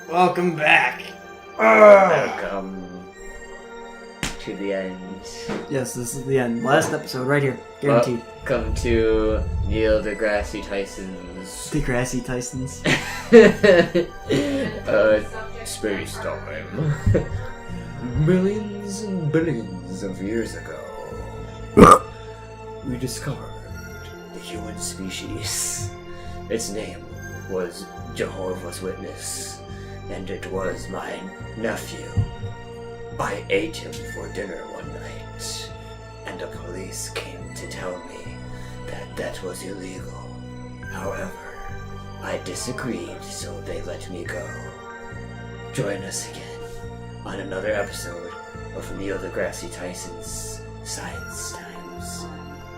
Welcome back. Welcome to the end. Yes, this is the end. Last episode, right here. Guaranteed. Welcome to Neil deGrasse Tyson's... Degrassi Tyson's. Space time. Millions and billions of years ago, we discovered the human species. Its name was Jehovah's Witness, and it was my nephew. I ate him for dinner one night, and the police came to tell me that that was illegal. However, I disagreed, so they let me go. Join us again on another episode of Neil deGrasse Tyson's Science Times.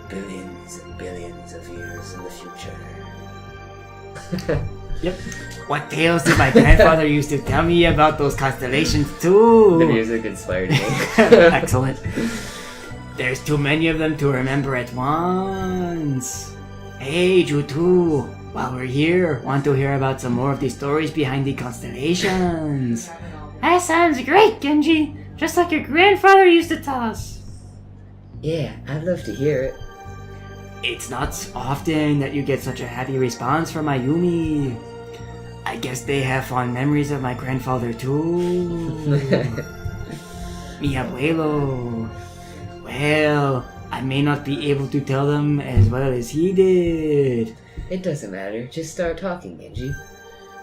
Billions and billions of years in the future. Yep. What tales did my grandfather used to tell me about those constellations too? The music inspired me. Excellent. There's too many of them to remember at once. Hey, Jutu, while we're here, want to hear about some more of the stories behind the constellations? That sounds great, Genji! Just like your grandfather used to tell us. Yeah, I'd love to hear it. It's not often that you get such a happy response from Ayumi. I guess they have fond memories of my grandfather too. Mi abuelo. Well, I may not be able to tell them as well as he did. It doesn't matter, just start talking, Genji.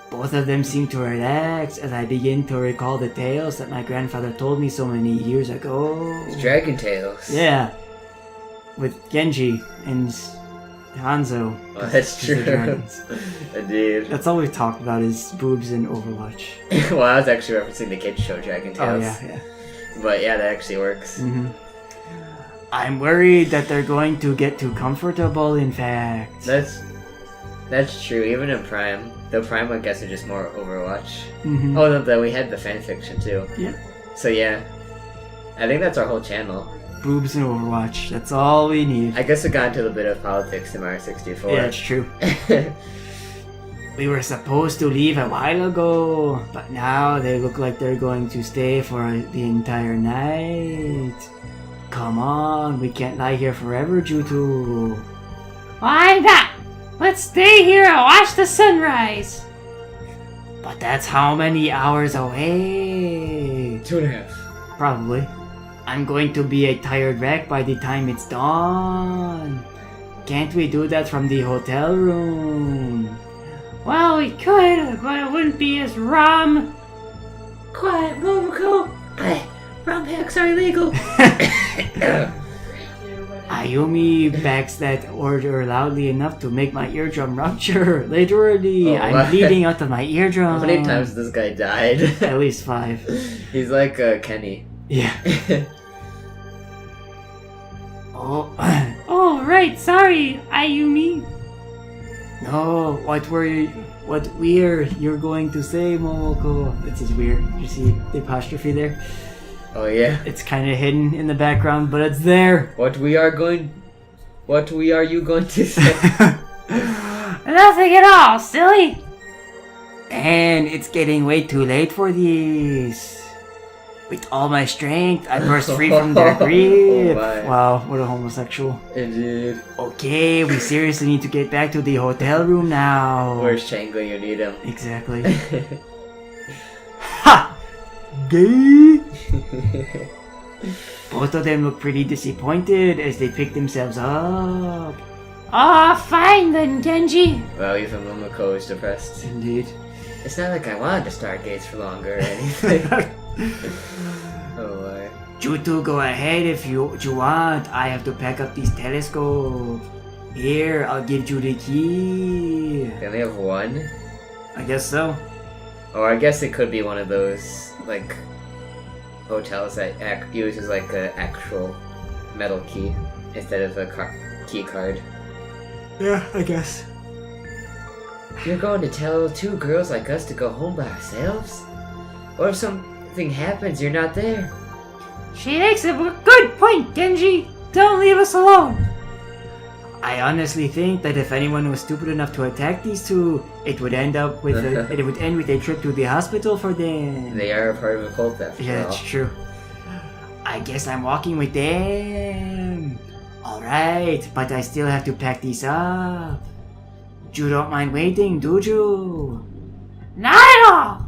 Both of them seem to relax as I begin to recall the tales that my grandfather told me so many years ago. It's Dragon Tales. Yeah. With Genji and Hanzo. Oh, that's true. Indeed. That's all we've talked about is boobs and Overwatch. Well, I was actually referencing the kids show Dragon Oh, Tales. yeah. But yeah, that actually works. Mm-hmm. I'm worried that they're going to get too comfortable, in fact. That's true, even in Prime. Though Prime, I guess, are just more Overwatch. Mm-hmm. Oh, no, then we had the fanfiction, too. Yeah. So yeah, I think that's our whole channel. Boobs and Overwatch. That's all we need. I guess we got into a bit of politics in Mario 64. Yeah, it's true. We were supposed to leave a while ago, but now they look like they're going to stay for the entire night. Come on, we can't lie here forever, Jutu. Why not? Let's stay here and watch the sunrise. But that's how many hours away? 2.5. Probably. I'm going to be a tired wreck by the time it's dawn. Can't we do that from the hotel room? Well, we could, but it wouldn't be as rum. Quiet, Momoko. Rum hacks are illegal. Ayumi backs that order loudly enough to make my eardrum rupture. Literally, Oh, I'm bleeding out of my eardrum. How many times this guy died? At least 5. He's like Kenny. Yeah. Oh. Oh, right, sorry, Ayumi. No, what weird you're going to say, Momoko? This is weird. You see the apostrophe there? Oh yeah. It's kind of hidden in the background, but it's there. What are you going to say? Nothing at all, silly. And it's getting way too late for this. With all my strength, I burst free from their grip. Oh my. Wow, what a homosexual. Indeed. Okay, we seriously need to get back to the hotel room now. Where's Chango? You need him. Exactly. Ha! Gay! Both of them look pretty disappointed as they pick themselves up. Aw, fine then, Genji. Well, even Momoko is depressed. Indeed. It's not like I wanted to stargaze for longer or anything. Oh my. Jutu, go ahead if you want. I have to pack up these telescopes. Here, I'll give you the key. They only have one? I guess so. Or I guess it could be one of those, like, hotels that uses like an actual metal key instead of a key card. Yeah, I guess. You're going to tell 2 girls like us to go home by ourselves? What if something happens, you're not there? She makes a good point, Genji. Don't leave us alone. I honestly think that if anyone was stupid enough to attack these two, it would end with a trip to the hospital for them. They are a part of a cult after Yeah, all. it's true. I guess I'm walking with them. Alright, but I still have to pack these up. You don't mind waiting, do you? Not at all!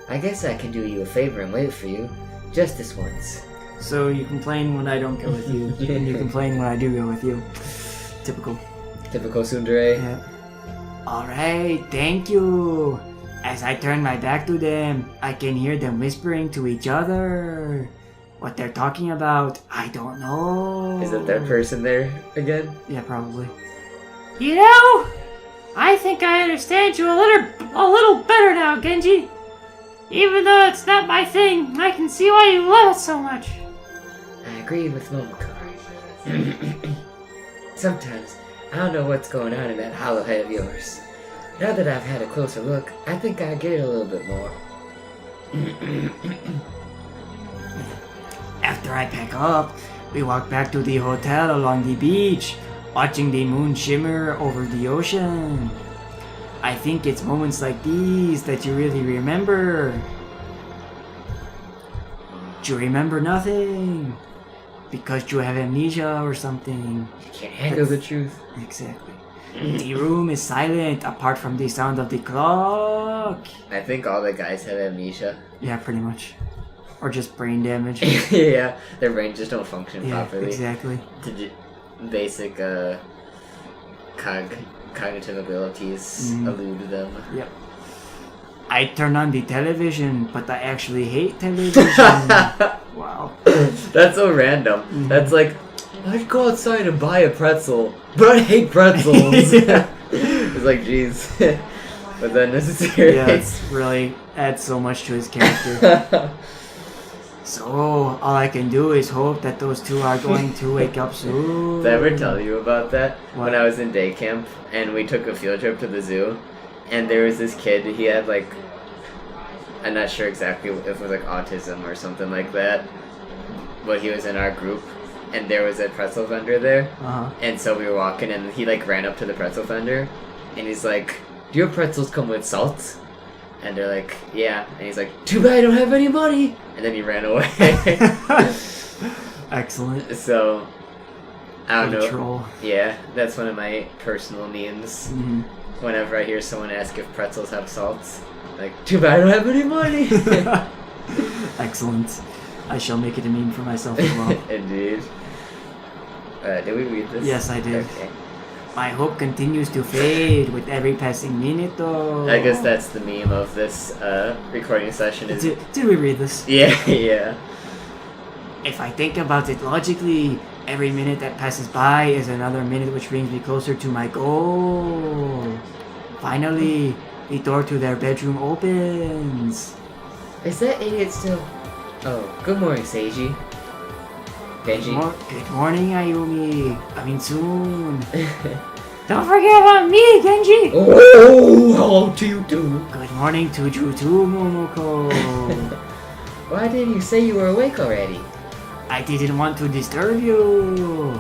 I guess I can do you a favor and wait for you. Just this once. So you complain when I don't go with you, and you complain when I do go with you. Typical. Typical tsundere. Yeah. Alright, thank you. As I turn my back to them, I can hear them whispering to each other. What they're talking about, I don't know. Is it that person there again? Yeah, probably. You know, I think I understand you a little better now, Genji. Even though it's not my thing, I can see why you love it so much. I agree with Momoko. Sometimes, I don't know what's going on in that hollow head of yours. Now that I've had a closer look, I think I get it a little bit more. After I pack up, we walk back to the hotel along the beach, watching the moon shimmer over the ocean. I think it's moments like these that you really remember. You remember nothing. Because you have amnesia or something. You can't handle the truth. Exactly. The room is silent apart from the sound of the clock. I think all the guys have amnesia. Yeah, pretty much. Or just brain damage. Yeah, their brains just don't function Yeah, properly. exactly. Basic cognitive abilities elude them. Yep. I turn on the television, but I actually hate television. Wow. That's so random. That's like, I'd go outside and buy a pretzel, but I hate pretzels. Yeah. It's like, jeez. Was that necessary? Yeah, it's really adds so much to his character. So, all I can do is hope that those two are going to wake up soon. Did I ever tell you about that? What? When I was in day camp and we took a field trip to the zoo, and there was this kid, he had like, I'm not sure exactly if it was like autism or something like that, but he was in our group, and there was a pretzel vendor there, and so we were walking, and he like ran up to the pretzel vendor, and he's like, "Do your pretzels come with salt?" And they're like, "Yeah," and he's like, "Too bad I don't have any money," and then he ran away. Excellent. So, I don't What a know. troll. Yeah, that's one of my personal memes. Mhm. Whenever I hear someone ask if pretzels have salts, like, too bad I don't have any money. Excellent. I shall make it a meme for myself as well. Indeed. Did we read this? Yes, I did. Okay. My hope continues to fade with every passing minute, though. I guess that's the meme of this recording session. Is Did we read this? Yeah, yeah. If I think about it logically, every minute that passes by is another minute which brings me closer to my goal. Finally, the door to their bedroom opens. Is that idiot still? Oh, good morning, Seiji. Genji. Good morning, Ayumi. Coming soon. Don't forget about me, Genji! Oh, how do you do? Good morning to you too, Momoko. Why didn't you say you were awake already? I didn't want to disturb you.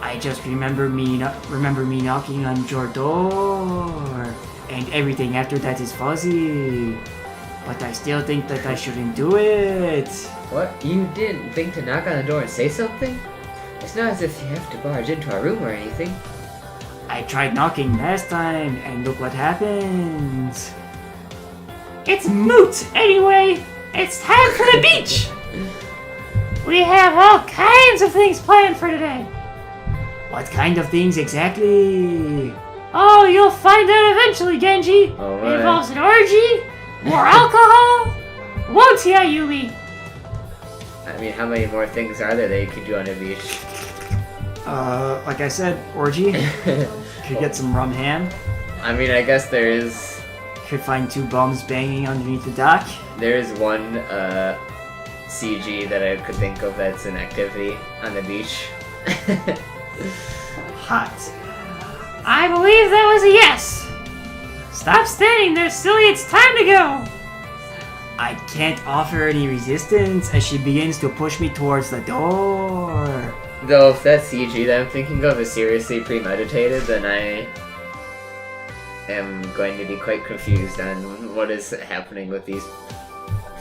I just remember me knocking on your door, and everything after that is fuzzy. But I still think that I shouldn't do it. What? You didn't think to knock on the door and say something? It's not as if you have to barge into our room or anything. I tried knocking last time, and look what happens. It's moot anyway! It's time for the beach! We have all kinds of things planned for today. What kind of things exactly? Oh, you'll find out eventually, Genji. All It right. involves an orgy, more alcohol, won't ya, Yumi? I mean, how many more things are there that you could do on a beach? Like I said, orgy. Could get some rum ham. I mean, I guess there is Find two bums banging underneath the dock. one CG that I could think of that's an activity on the beach. Hot. I believe that was a yes. Stop standing there, silly. It's time to go. I can't offer any resistance as she begins to push me towards the door. Though if that's CG that I'm thinking of is seriously premeditated, then I am going to be quite confused on what is happening with these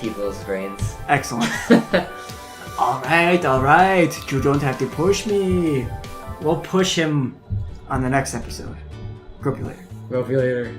people's brains. Excellent. Alright. You don't have to push me. We'll push him on the next episode. Group you later. Rope you later.